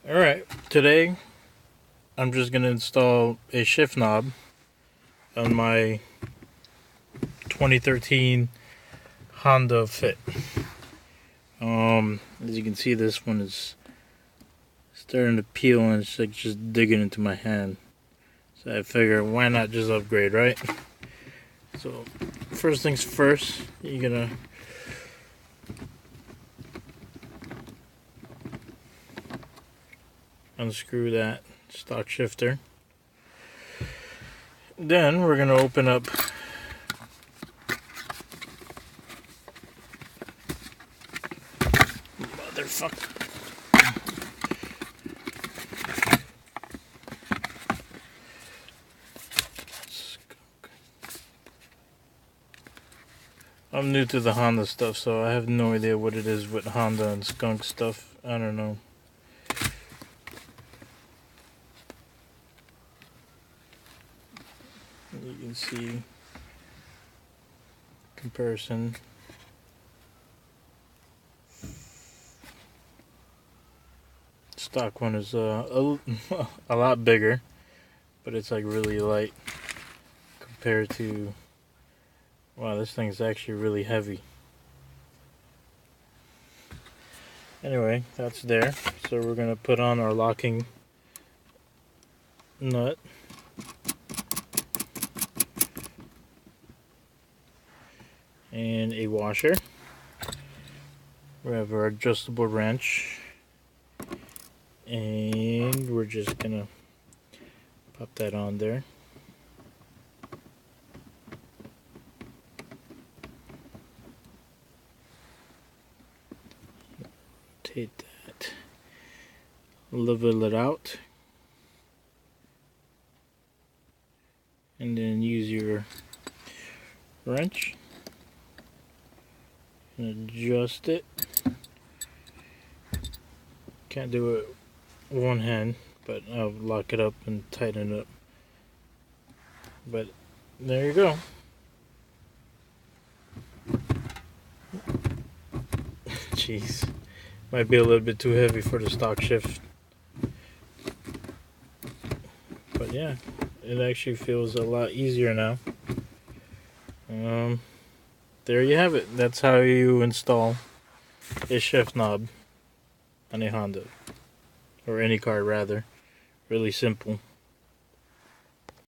Alright, today I'm just going to install a shift knob on my 2013 Honda Fit. As you can see, this one is starting to peel and it's like just digging into my hand. So I figure, why not just upgrade, right? So first things first, you're gonna unscrew that stock shifter. Then we're gonna open up motherfucker. I'm new to the Honda stuff, so I have no idea what it is with Honda and skunk stuff. I don't know. You can see comparison. Stock one is a lot bigger, but it's like really light compared to, wow, this thing's actually really heavy. Anyway, that's there. So we're gonna put on our locking nut. And a washer. We have our adjustable wrench. And we're just gonna pop that on there. Rotate that. Level it out. And then use your wrench and adjust it. Can't do it one hand, but I'll lock it up and tighten it up. But there you go. Jeez, might be a little bit too heavy for the stock shift, but yeah, it actually feels a lot easier now. There you have it. That's how you install a shift knob on a Honda, or any car rather. Really simple.